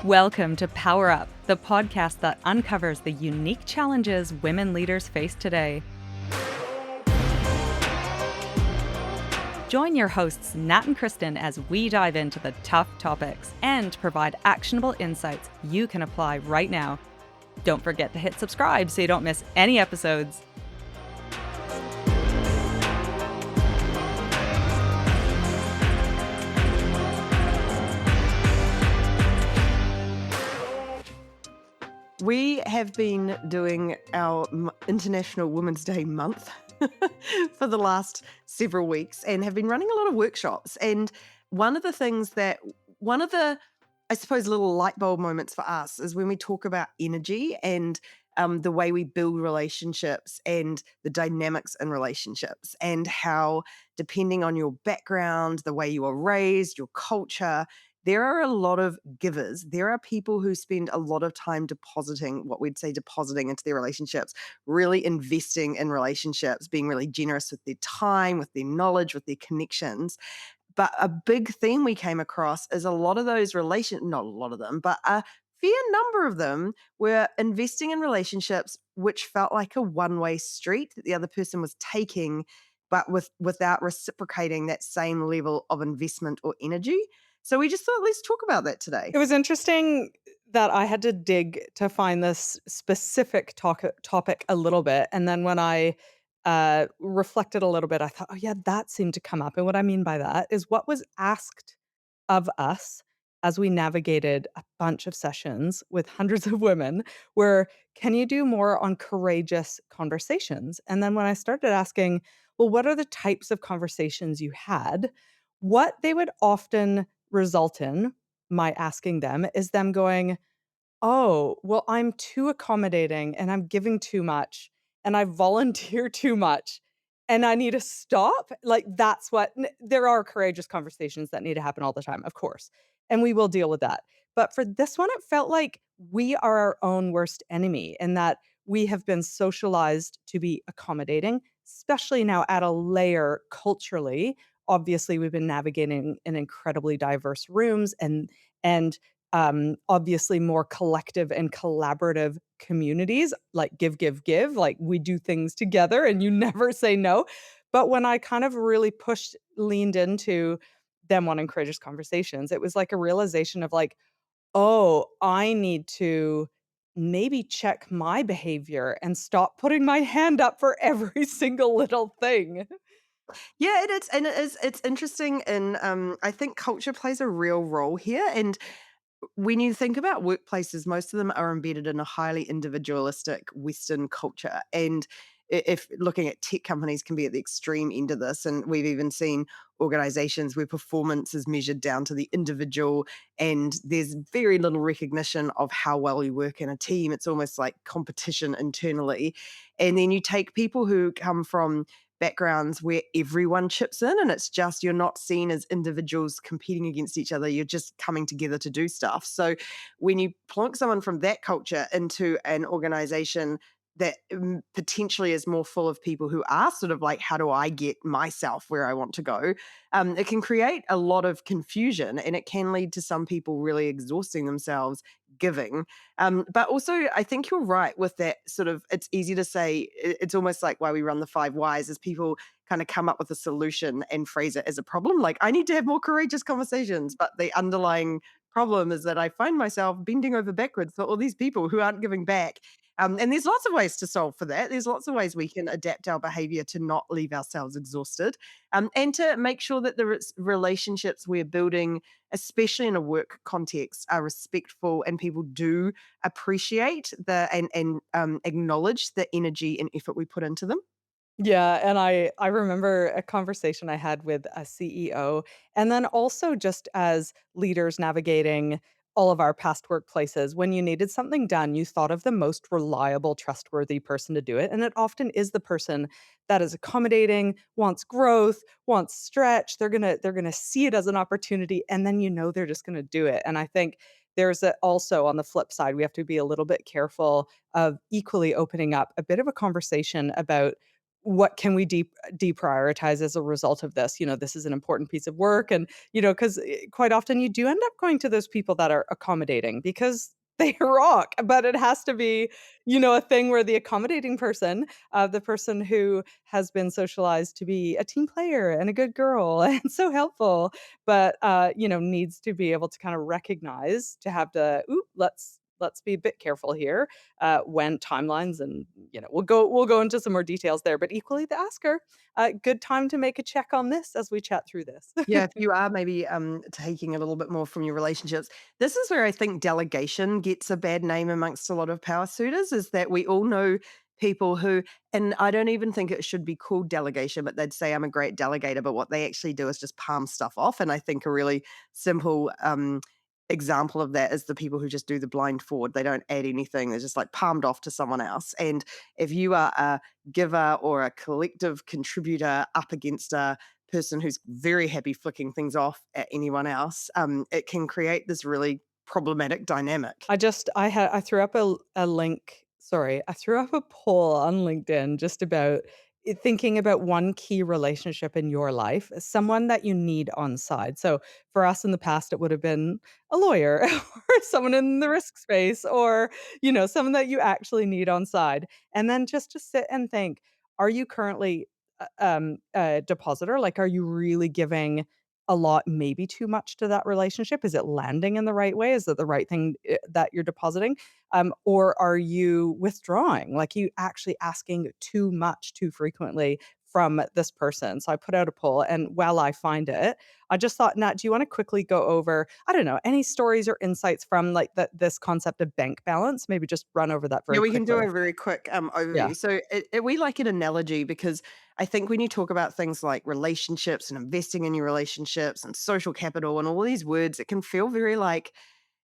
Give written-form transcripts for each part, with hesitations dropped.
Welcome to Power Up, the podcast that uncovers the unique challenges women leaders face today. Join your hosts, Nat and Kristen, as we dive into the tough topics and provide actionable insights you can apply right now. Don't forget to hit subscribe so you don't miss any episodes. We have been doing our International Women's Day month for the last several weeks and have been running a lot of workshops. And one of the things that, one of the, I suppose, little light bulb moments for us is when we talk about energy and the way we build relationships and the dynamics in relationships, and how, depending on your background, the way you were raised, your culture, there are a lot of givers. There are people who spend a lot of time depositing, what we'd say depositing into their relationships, really investing in relationships, being really generous with their time, with their knowledge, with their connections. But a big theme we came across is a lot of those not a lot of them, but a fair number of them were investing in relationships which felt like a one-way street that the other person was taking, but without reciprocating that same level of investment or energy. So we just thought, let's talk about that today. It was interesting that I had to dig to find this specific topic a little bit, and then when I, reflected a little bit, I thought, "Oh, yeah, that seemed to come up," and what I mean by that is what was asked of us as we navigated a bunch of sessions with hundreds of women were, "Can you do more on courageous conversations?" And then when I started asking, "Well, what are the types of conversations you had?" What they would often result in, my asking them, is them going, "Oh, well, I'm too accommodating and I'm giving too much and I volunteer too much and I need to stop." Like, that's what there are courageous conversations that need to happen all the time, of course, and we will deal with that. But for this one, it felt like we are our own worst enemy and that we have been socialized to be accommodating, especially now at a layer culturally. Obviously, we've been navigating in incredibly diverse rooms and obviously more collective and collaborative communities, like give, give, give, like we do things together and you never say no. But when I kind of really leaned into them wanting courageous conversations, it was like a realization of like, oh, I need to maybe check my behavior and stop putting my hand up for every single little thing. Yeah, it is, and it's interesting, and I think culture plays a real role here. And when you think about workplaces, most of them are embedded in a highly individualistic Western culture. And if looking at tech companies can be at the extreme end of this, and we've even seen organizations where performance is measured down to the individual, and there's very little recognition of how well you work in a team. It's almost like competition internally. And then you take people who come from backgrounds where everyone chips in, and it's just you're not seen as individuals competing against each other, you're just coming together to do stuff. So when you plonk someone from that culture into an organization that potentially is more full of people who are sort of like, how do I get myself where I want to go, it can create a lot of confusion, and it can lead to some people really exhausting themselves giving. But also, I think you're right with that sort of, it's easy to say, it's almost like why we run the five whys is people kind of come up with a solution and phrase it as a problem. Like, I need to have more courageous conversations. But the underlying problem is that I find myself bending over backwards for all these people who aren't giving back. And there's lots of ways to solve for that. There's lots of ways we can adapt our behavior to not leave ourselves exhausted, and to make sure that the relationships we're building, especially in a work context, are respectful and people do appreciate and acknowledge the energy and effort we put into them. Yeah, and I remember a conversation I had with a CEO, and then also just as leaders navigating all of our past workplaces, when you needed something done, you thought of the most reliable, trustworthy person to do it, and it often is the person that is accommodating, wants growth, wants stretch. They're gonna see it as an opportunity, and then you know they're just gonna do it. And I think also on the flip side, we have to be a little bit careful of equally opening up a bit of a conversation about what can we deprioritize as a result of this? This is an important piece of work, and because quite often you do end up going to those people that are accommodating because they rock, but it has to be, a thing where the accommodating person, the person who has been socialized to be a team player and a good girl and so helpful, but needs to be able to kind of recognize to have the, ooh, let's be a bit careful here when timelines, and we'll go into some more details there, but equally the asker, good time to make a check on this as we chat through this. Yeah, if you are maybe taking a little bit more from your relationships, this is where I think delegation gets a bad name amongst a lot of power suitors. Is that we all know people who, and I don't even think it should be called delegation, but they'd say I'm a great delegator, but what they actually do is just palm stuff off. And I think a really simple example of that is the people who just do the blind forward. They don't add anything; they're just like palmed off to someone else. And if you are a giver or a collective contributor up against a person who's very happy flicking things off at anyone else, it can create this really problematic dynamic. I threw up a link, sorry, I threw up a poll on LinkedIn just about thinking about one key relationship in your life, someone that you need on side. So for us in the past, it would have been a lawyer or someone in the risk space, or someone that you actually need on side. And then just to sit and think, are you currently a depositor? Like, are you really giving a lot, maybe too much to that relationship? Is it landing in the right way? Is it the right thing that you're depositing? Or are you withdrawing? Like, you actually asking too much too frequently from this person? So I put out a poll, and while I find it, I just thought, Nat, do you want to quickly go over, I don't know, any stories or insights from like this concept of bank balance? Maybe just run over that Yeah, very we can do quickly. a very quick Yeah. overview. So we like an analogy because I think when you talk about things like relationships and investing in your relationships and social capital and all these words, it can feel very like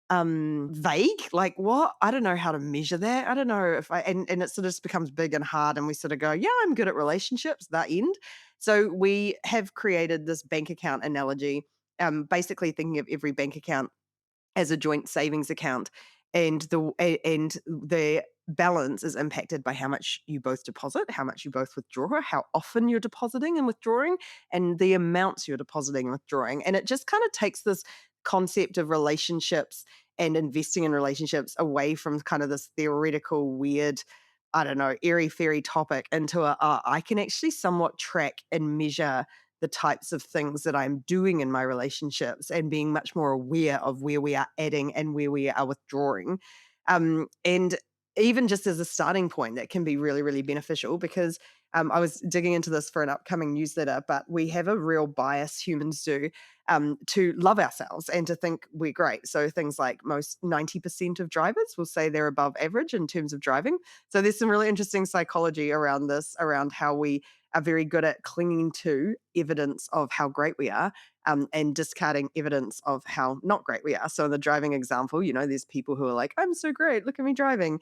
vague. Like, what? I don't know how to measure that. I don't know if I and it sort of just becomes big and hard, and we sort of go, yeah, I'm good at relationships, that end. So we have created this bank account analogy, basically thinking of every bank account as a joint savings account, and the balance is impacted by how much you both deposit, how much you both withdraw, how often you're depositing and withdrawing, and the amounts you're depositing and withdrawing. And it just kind of takes this concept of relationships and investing in relationships away from kind of this theoretical, weird, I don't know, airy fairy topic into I can actually somewhat track and measure the types of things that I'm doing in my relationships and being much more aware of where we are adding and where we are withdrawing. And even just as a starting point, that can be really, really beneficial because I was digging into this for an upcoming newsletter, but we have a real bias, humans do, to love ourselves and to think we're great. So things like most 90% of drivers will say they're above average in terms of driving. So there's some really interesting psychology around this, around how we are very good at clinging to evidence of how great we are, and discarding evidence of how not great we are. So in the driving example, there's people who are like, I'm so great, look at me driving.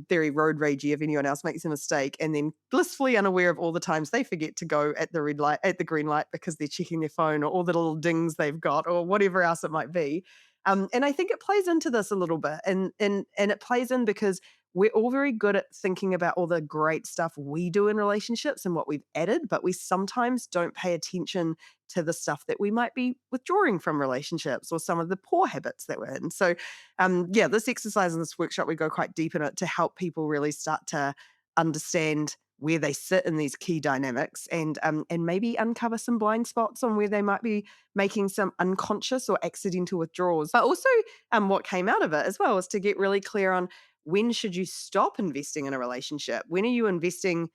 Very road ragey if anyone else makes a mistake, and then blissfully unaware of all the times they forget to go at the red light, at the green light, because they're checking their phone, or all the little dings they've got, or whatever else it might be. And I think it plays into this a little bit, and it plays in because we're all very good at thinking about all the great stuff we do in relationships and what we've added, but we sometimes don't pay attention to the stuff that we might be withdrawing from relationships, or some of the poor habits that we're in. So, yeah, this exercise in this workshop, we go quite deep in it to help people really start to understand where they sit in these key dynamics, and maybe uncover some blind spots on where they might be making some unconscious or accidental withdrawals. But also, what came out of it as well is to get really clear on when should you stop investing in a relationship? When are you investing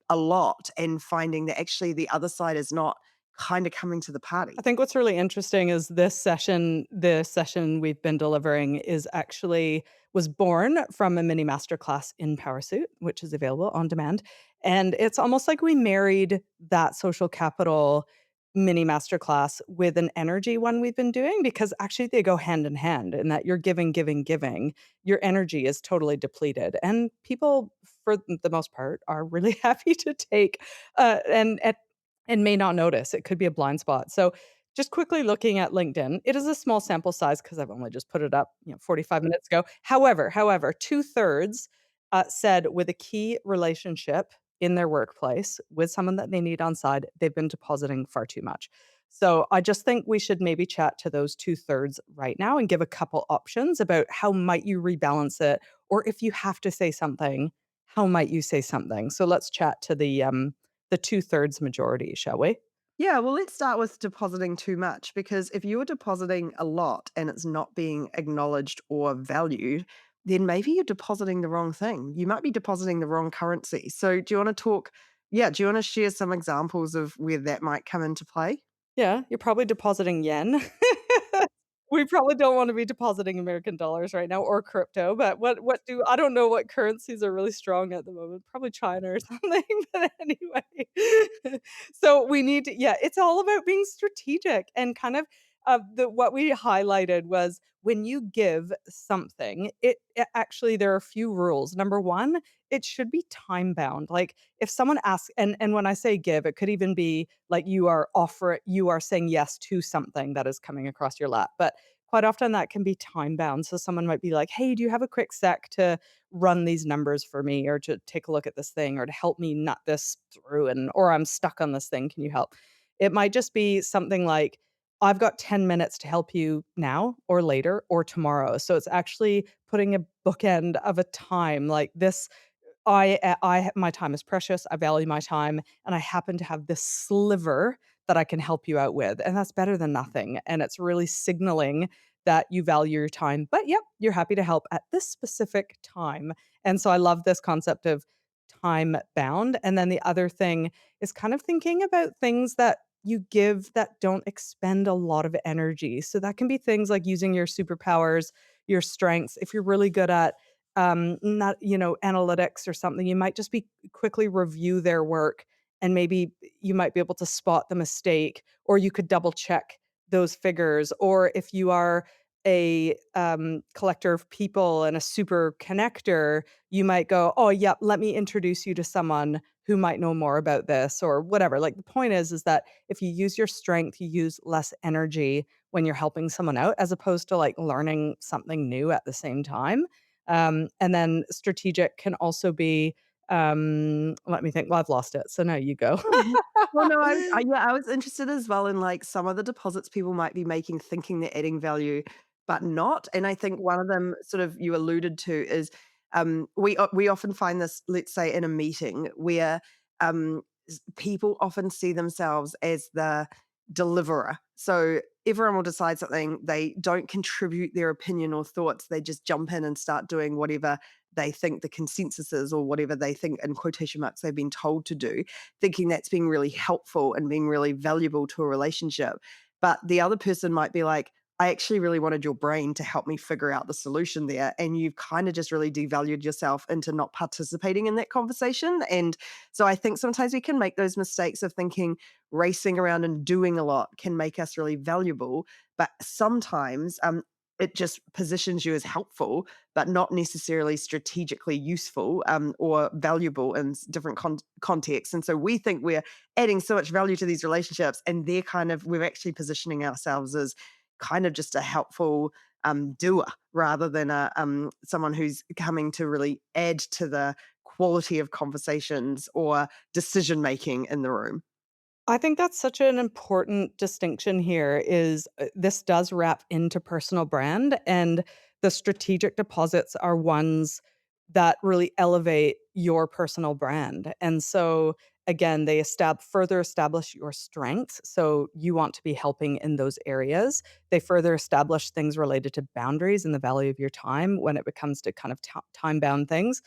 a lot and finding that actually the other side is not kind of coming to the I party? think what's really interesting is the session we've been delivering was born from a mini masterclass in PowerSuit, which is available on demand. And it's almost like we married that social capital mini masterclass with an energy one we've been doing, because actually they go hand in hand, in that you're giving, giving, giving. Your energy is totally depleted. And people, for the most part, are really happy to take and may not notice. It could be a blind spot. So just quickly looking at LinkedIn, it is a small sample size because I've only just put it up, 45 minutes ago. However, 2/3 said with a key relationship in their workplace with someone that they need on side, they've been depositing far too much. So I just think we should maybe chat to those 2/3 right now and give a couple options about how might you rebalance it, or if you have to say something, how might you say something? So let's chat to the 2/3 majority, shall we? Yeah, well, let's start with depositing too much because if you're depositing a lot and it's not being acknowledged or valued, then maybe you're depositing the wrong thing. You might be depositing the wrong currency. So, do you want to talk? Yeah, do you want to share some examples of where that might come into play? Yeah, you're probably depositing yen. We probably don't wanna be depositing American dollars right now or crypto, but what do I don't know what currencies are really strong at the moment, probably China or something, but anyway. So we need to yeah, it's all about being strategic and kind of, what we highlighted was when you give something, it actually there are a few rules. Number 1, it should be time bound, like, if someone asks and when I say give, it could even be like you are saying yes to something that is coming across your lap, but quite often that can be time bound. So someone might be like, "Hey, do you have a quick sec to run these numbers for me or to take a look at this thing or to help me nut this through and or I'm stuck on this thing, can you help?" It might just be something like, "I've got 10 minutes to help you now or later or tomorrow." So it's actually putting a bookend of a time like this my time is precious, I value my time, and I happen to have this sliver that I can help you out with, and that's better than nothing, and it's really signaling that you value your time, but yep, you're happy to help at this specific time, and so I love this concept of time bound, and then the other thing is kind of thinking about things that you give that don't expend a lot of energy, so that can be things like using your superpowers, your strengths, if you're really good at not analytics or something, you might just be quickly review their work and maybe you might be able to spot the mistake or you could double check those figures. Or if you are a collector of people and a super connector, you might go, oh, yep, let me introduce you to someone who might know more about this or whatever. Like the point is that if you use your strength, you use less energy when you're helping someone out as opposed to like learning something new at the same time. And then strategic can also be, let me think. Well, I've lost it. So now you go. Well, no, yeah, I was interested as well in like some of the deposits people might be making, thinking they're adding value, but not. And I think one of them, sort of, you alluded to is we often find this, let's say, in a meeting where people often see themselves as the deliverer. So everyone will decide something, they don't contribute their opinion or thoughts, they just jump in and start doing whatever they think the consensus is or whatever they think in quotation marks they've been told to do, thinking that's being really helpful and being really valuable to a relationship. But the other person might be like, I actually really wanted your brain to help me figure out the solution there. And you've kind of just really devalued yourself into not participating in that conversation. And so I think sometimes we can make those mistakes of thinking racing around and doing a lot can make us really valuable. But sometimes it just positions you as helpful, but not necessarily strategically useful or valuable in different contexts. And so we think we're adding so much value to these relationships, and we're actually positioning ourselves as kind of just a helpful doer rather than someone who's coming to really add to the quality of conversations or decision making in the room. I think that's such an important distinction here is this does wrap into personal brand and the strategic deposits are ones that really elevate your personal brand. And so again, they further establish your strengths. So you want to be helping in those areas. They further establish things related to boundaries and the value of your time when it becomes to kind of time bound things.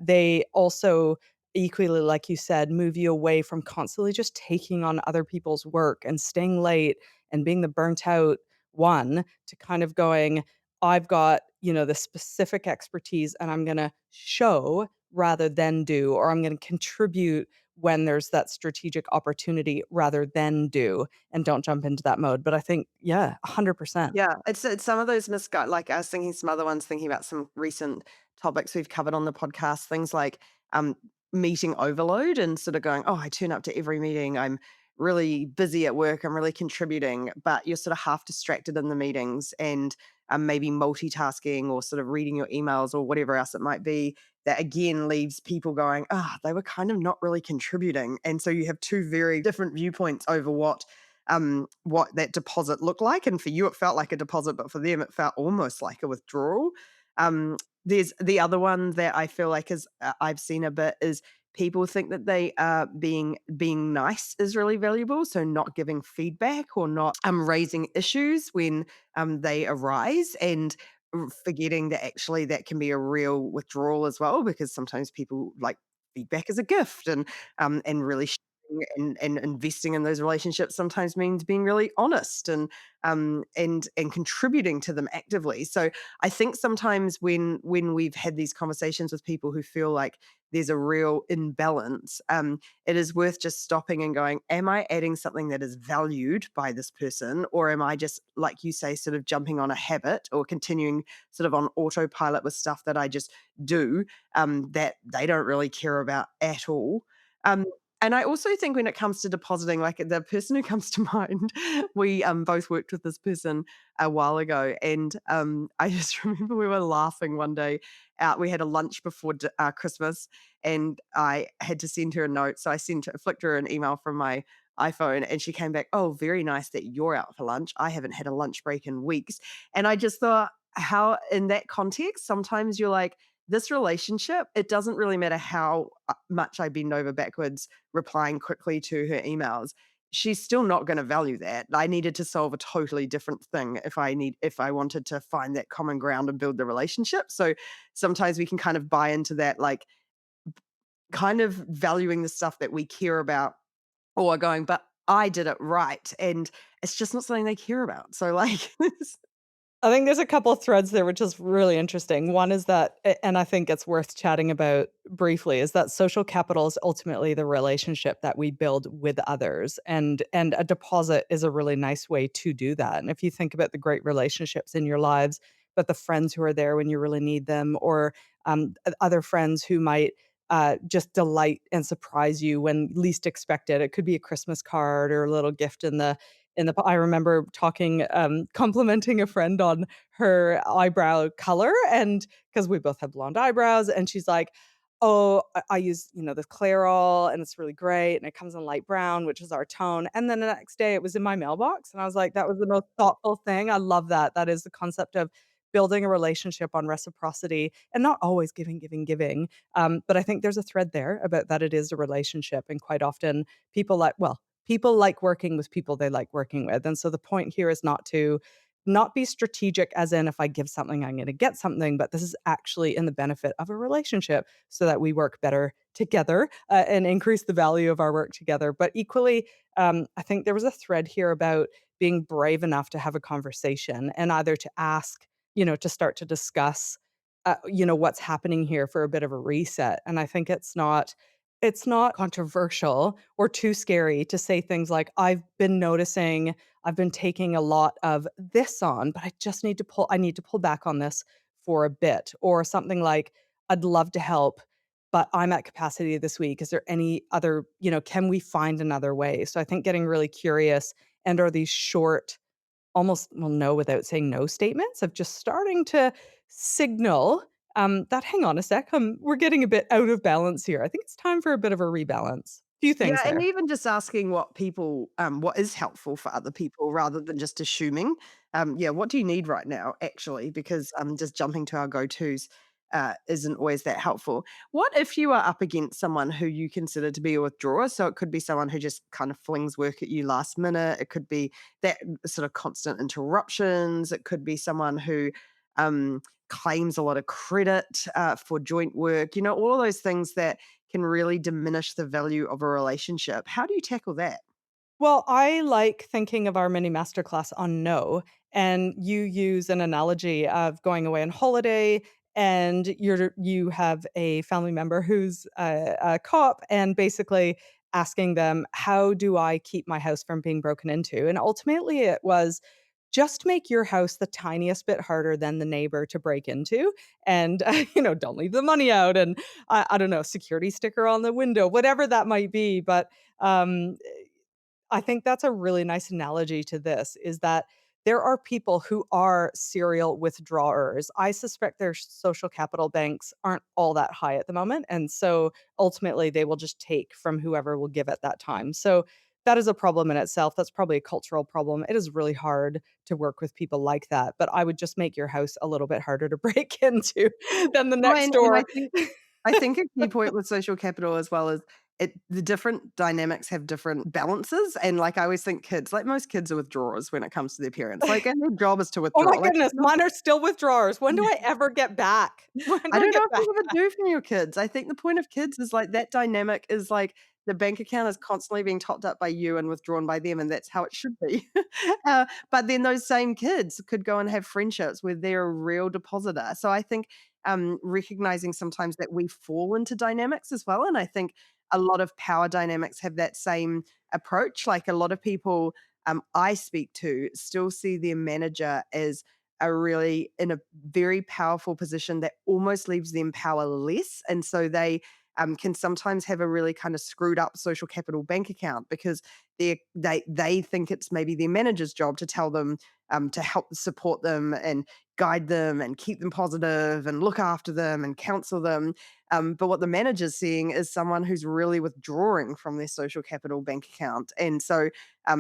They also equally, like you said, move you away from constantly just taking on other people's work and staying late and being the burnt out one to kind of going, I've got, the specific expertise and I'm going to show rather than do, or I'm going to contribute when there's that strategic opportunity rather than do, and don't jump into that mode. But I think, yeah, 100%. Yeah, it's some of those like I was thinking some other ones, thinking about some recent topics we've covered on the podcast, things like um, meeting overload and sort of going, oh, I turn up to every meeting. I'm really busy at work. I'm really contributing, but you're sort of half distracted in the meetings and maybe multitasking or sort of reading your emails or whatever else it might be, that again leaves people going, ah, they were kind of not really contributing. And so you have two very different viewpoints over what that deposit looked like. And for you, it felt like a deposit, but for them, it felt almost like a withdrawal. Um, there's the other one that I feel like is I've seen a bit is people think that they are being nice is really valuable, so not giving feedback or not raising issues when they arise, and forgetting that actually that can be a real withdrawal as well, because sometimes people like feedback as a gift, and really and investing in those relationships sometimes means being really honest and contributing to them actively. So I think sometimes when we've had these conversations with people who feel like there's a real imbalance, it is worth just stopping and going, am I adding something that is valued by this person? Or am I just, like you say, sort of jumping on a habit or continuing sort of on autopilot with stuff that I just do, that they don't really care about at all? Um, and I also think when it comes to depositing, like the person who comes to mind, we both worked with this person a while ago, and I just remember we were laughing one day out. We had a lunch before Christmas, and I had to send her a note, so flicked her an email from my iPhone, and she came back, "Oh, very nice that you're out for lunch. I haven't had a lunch break in weeks." And I just thought, how in that context, sometimes you're like, this relationship, it doesn't really matter how much I bend over backwards replying quickly to her emails. She's still not going to value that. I needed to solve a totally different thing if I wanted to find that common ground and build the relationship. So sometimes we can kind of buy into that, like kind of valuing the stuff that we care about, or going, but I did it right. And it's just not something they care about. So like I think there's a couple threads there, which is really interesting. One is that, and I think it's worth chatting about briefly, is that social capital is ultimately the relationship that we build with others, and a deposit is a really nice way to do that. And if you think about the great relationships in your lives, but the friends who are there when you really need them, or other friends who might just delight and surprise you when least expected. It could be a Christmas card or a little gift I remember talking, complimenting a friend on her eyebrow color, and because we both have blonde eyebrows, and she's like, "Oh, I use, the Clairol, and it's really great, and it comes in light brown, which is our tone." And then the next day, it was in my mailbox, and I was like, "That was the most thoughtful thing." I love that. That is the concept of building a relationship on reciprocity and not always giving, giving, giving. But I think there's a thread there about that it is a relationship, and quite often people like working with people they like working with. And so the point here is not be strategic as in if I give something I'm going to get something, but this is actually in the benefit of a relationship so that we work better together, and increase the value of our work together. But equally, I think there was a thread here about being brave enough to have a conversation and either to ask, to start to discuss, what's happening here for a bit of a reset. And I think it's not controversial or too scary to say things like, I've been taking a lot of this on, but I need to pull back on this for a bit. Or something like, I'd love to help, but I'm at capacity this week. Is there any other, can we find another way? So I think getting really curious, and are these short, almost, well, no without saying no statements of just starting to signal, that, "Hang on a sec, we're getting a bit out of balance here. I think it's time for a bit of a rebalance." Few Yeah, things and there. even just asking what is helpful for other people rather than just assuming. Yeah, what do you need right now, actually? Because just jumping to our go-tos isn't always that helpful. What if you are up against someone who you consider to be a withdrawer? So it could be someone who just kind of flings work at you last minute. It could be that sort of constant interruptions. It could be someone who claims a lot of credit for joint work. All of those things that can really diminish the value of a relationship. How do you tackle that? Well, I like thinking of our mini masterclass on no, and you use an analogy of going away on holiday, and you have a family member who's a cop, and basically asking them, "How do I keep my house from being broken into?" And ultimately, it was just make your house the tiniest bit harder than the neighbor to break into, and don't leave the money out, and I don't know, security sticker on the window, whatever that might be, but. I think that's a really nice analogy to this, is that there are people who are serial withdrawers. I suspect their social capital banks aren't all that high at the moment, and so ultimately they will just take from whoever will give at that time. So that is a problem in itself. That's probably a cultural problem. It is really hard to work with people like that, but I would just make your house a little bit harder to break into than the No, next and door. I think a key point with social capital as well is the different dynamics have different balances, and, like, I always think kids like, most kids are withdrawers when it comes to their parents, like, and their job is to Oh my withdraw, like, goodness, mine are still withdrawers. When do I ever get back? When I do I don't know get if back? you ever do from your kids. I think the point of kids is, like, that dynamic is, like, the bank account is constantly being topped up by you and withdrawn by them, and that's how it should be. But then those same kids could go and have friendships where they're a real depositor. So I think, recognizing sometimes that we fall into dynamics as well, and I think a lot of power dynamics have that same approach. Like, a lot of people, I speak to still see their manager as a really in a very powerful position that almost leaves them powerless. And so they can sometimes have a really kind of screwed up social capital bank account because they think it's maybe their manager's job to tell them to help support them and guide them and keep them positive and look after them and counsel them. But what the manager's seeing is someone who's really withdrawing from their social capital bank account. And so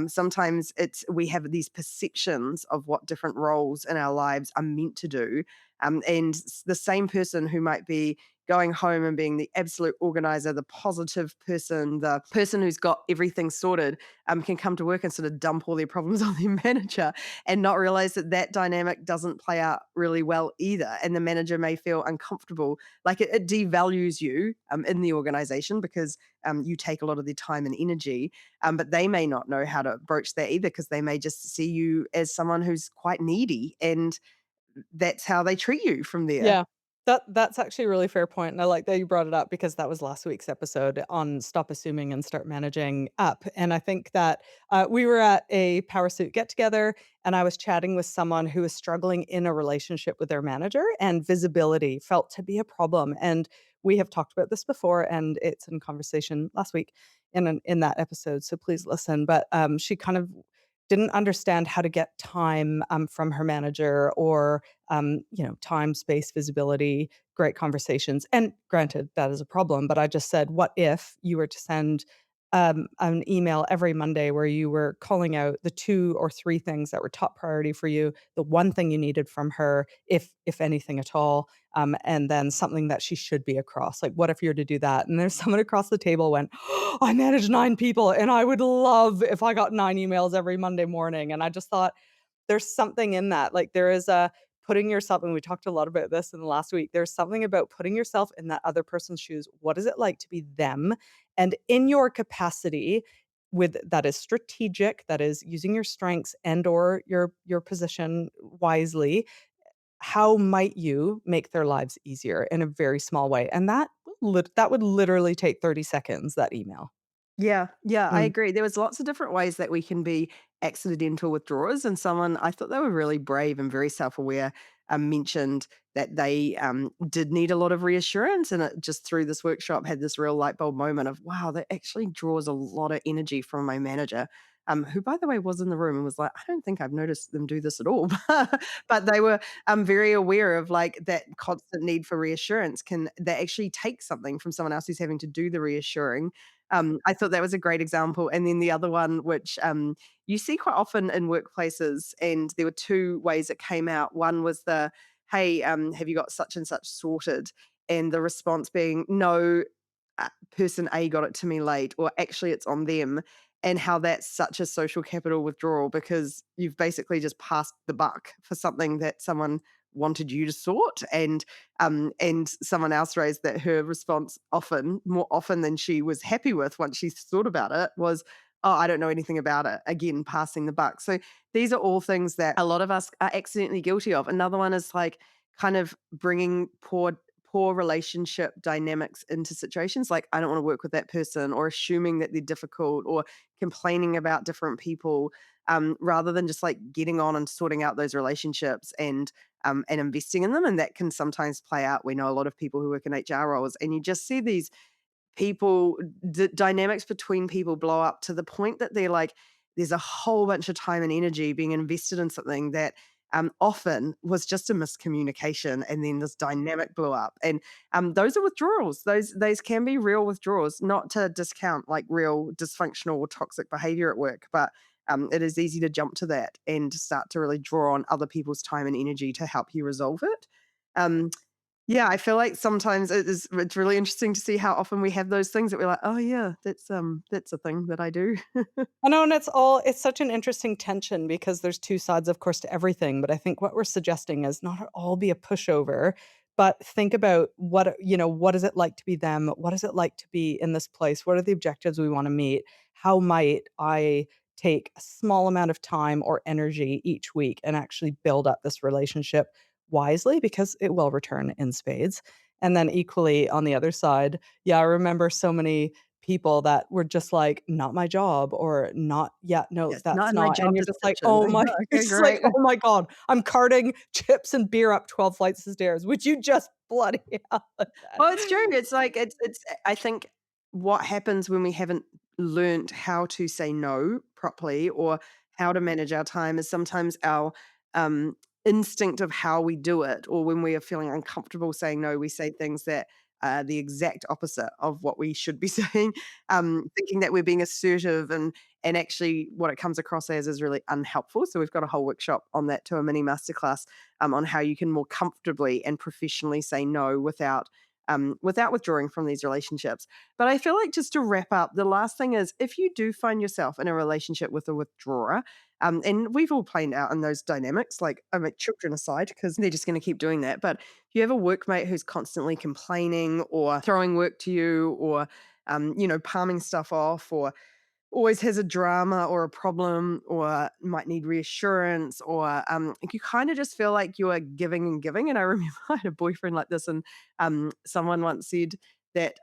sometimes it's we have these perceptions of what different roles in our lives are meant to do, the same person who might be going home and being the absolute organizer, the positive person, the person who's got everything sorted, can come to work and sort of dump all their problems on their manager and not realize that that dynamic doesn't play out really well either. And the manager may feel uncomfortable, like it devalues you in the organization because you take a lot of their time and energy. But they may not know how to broach that either because they may just see you as someone who's quite needy, and that's how they treat you from there. Yeah. That's actually a really fair point, and I like that you brought it up because that was last week's episode on Stop Assuming and Start Managing Up, and I think that, we were at a Power Suit get-together, and I was chatting with someone who was struggling in a relationship with their manager, and visibility felt to be a problem, and we have talked about this before, and it's in conversation last week in that episode, so please listen, but, she kind of didn't understand how to get time, from her manager or time, space, visibility, great conversations. And granted, that is a problem, but I just said, what if you were to send an email every Monday where you were calling out the 2 or 3 things that were top priority for you, the one thing you needed from her, if anything at all, and then something that she should be across. Like, what if you were to do that? And there's someone across the table went, "Oh, I manage 9 people, and I would love if I got 9 emails every Monday morning." And I just thought, there's something in that. Like, there is a putting yourself, and we talked a lot about this in the last week. There's something about putting yourself in that other person's shoes. What is it like to be them? And in your capacity with that is strategic, that is using your strengths and or your position wisely, how might you make their lives easier in a very small way? And that would literally take 30 seconds, that email. Yeah, yeah, I Mm. agree. There was lots of different ways that we can be accidental withdrawers, and someone I thought they were really brave and very self-aware, mentioned that they did need a lot of reassurance, and it just through this workshop had this real light bulb moment of wow, that actually draws a lot of energy from my manager. Who, by the way, was in the room and was like, I don't think I've noticed them do this at all. But they were very aware of like that constant need for reassurance can they actually take something from someone else who's having to do the reassuring. I thought that was a great example. And then the other one, which you see quite often in workplaces, and there were 2 ways it came out. One was hey, have you got such and such sorted? And the response being, no, person A got it to me late, or actually it's on them. And how that's such a social capital withdrawal because you've basically just passed the buck for something that someone wanted you to sort. And someone else raised that her response often, more often than she was happy with once she thought about it, was, "Oh, I don't know anything about it." Again, passing the buck. So these are all things that a lot of us are accidentally guilty of. Another one is like kind of bringing poor relationship dynamics into situations like I don't want to work with that person, or assuming that they're difficult, or complaining about different people, rather than just like getting on and sorting out those relationships and investing in them. And that can sometimes play out. We know a lot of people who work in HR roles, and you just see these people, dynamics between people blow up to the point that they're like there's a whole bunch of time and energy being invested in something that often was just a miscommunication, and then this dynamic blew up. And those are withdrawals. Those can be real withdrawals, not to discount like real dysfunctional or toxic behavior at work, but it is easy to jump to that and start to really draw on other people's time and energy to help you resolve it. Um, yeah, I feel like sometimes it's really interesting to see how often we have those things that we're like, "Oh, yeah, that's a thing that I do." I know, and it's such an interesting tension because there's 2 sides, of course, to everything, but I think what we're suggesting is not all be a pushover, but think about what is it like to be them? What is it like to be in this place? What are the objectives we wanna meet? How might I take a small amount of time or energy each week and actually build up this relationship wisely because it will return in spades? And then equally on the other side, yeah, I remember so many people that were just like, "Not my job," or "Not yeah, no, Yes, not that's in my not," and job you're just like, description. "Oh my," you're Okay, just like, great. "Oh my god, I'm carting chips and beer up 12 flights of stairs. Would you just bloody hell with that?" Well, it's true. It's like it's I think what happens when we haven't learned how to say no properly or how to manage our time is sometimes our um, instinct of how we do it, or when we are feeling uncomfortable saying no, we say things that are the exact opposite of what we should be saying, thinking that we're being assertive, and actually what it comes across as is really unhelpful. So we've got a whole workshop on that to a mini masterclass on how you can more comfortably and professionally say no without withdrawing from these relationships. But I feel like just to wrap up, the last thing is if you do find yourself in a relationship with a withdrawer, and we've all played out in those dynamics, like I make children aside because they're just going to keep doing that. But if you have a workmate who's constantly complaining or throwing work to you or, palming stuff off or always has a drama or a problem or might need reassurance or you kind of just feel like you are giving and giving. And I remember I had a boyfriend like this, and someone once said that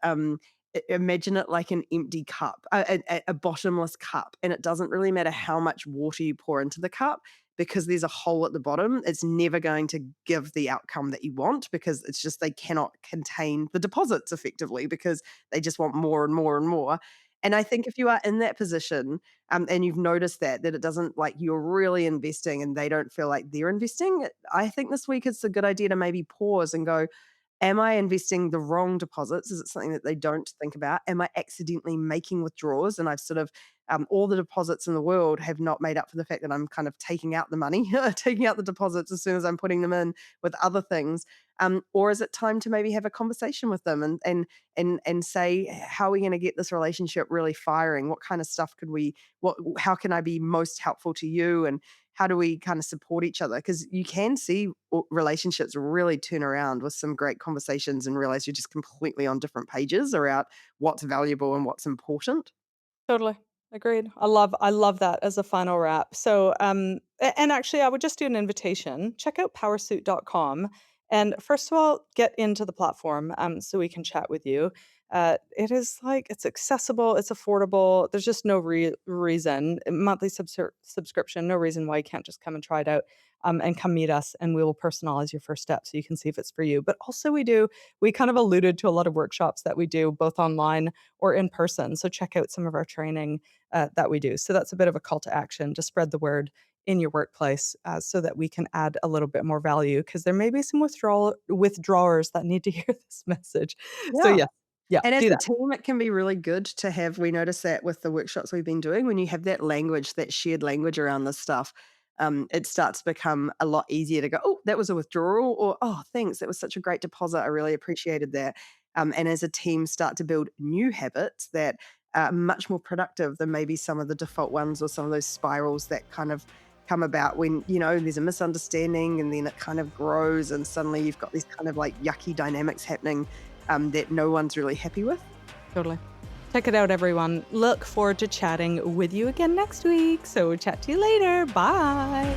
imagine it like an empty cup, a bottomless cup, and it doesn't really matter how much water you pour into the cup because there's a hole at the bottom. It's never going to give the outcome that you want because it's just they cannot contain the deposits effectively because they just want more and more and more. And I think if you are in that position, and you've noticed that it doesn't like you're really investing and they don't feel like they're investing, I think this week it's a good idea to maybe pause and go, am I investing the wrong deposits? Is it something that they don't think about? Am I accidentally making withdrawals? And I've sort of all the deposits in the world have not made up for the fact that I'm kind of taking out the money, taking out the deposits as soon as I'm putting them in with other things. Or is it time to maybe have a conversation with them and say, how are we going to get this relationship really firing? What kind of stuff could we? What? How can I be most helpful to you? And how do we kind of support each other? Because you can see relationships really turn around with some great conversations and realize you're just completely on different pages around what's valuable and what's important. Totally. Agreed. I love that as a final wrap. So, and actually I would just do an invitation. Check out powersuit.com and first of all, get into the platform so we can chat with you. It is like it's accessible, it's affordable. There's just no reason monthly subscription, no reason why you can't just come and try it out. And come meet us, and we will personalize your first step so you can see if it's for you. But also, we kind of alluded to a lot of workshops that we do both online or in person. So check out some of our training that we do. So that's a bit of a call to action to spread the word in your workplace so that we can add a little bit more value because there may be some withdrawers that need to hear this message. So Yeah. yeah, yeah, And as do a that. team, it can be really good to have. We notice that with the workshops we've been doing, when you have that language, that shared language around this stuff, it starts to become a lot easier to go, oh, that was a withdrawal, or oh, thanks, that was such a great deposit. I really appreciated that. And as a team, start to build new habits that are much more productive than maybe some of the default ones or some of those spirals that kind of come about when there's a misunderstanding and then it kind of grows and suddenly you've got these kind of like yucky dynamics happening that no one's really happy with. Totally. Check it out, everyone. Look forward to chatting with you again next week. So chat to you later. Bye.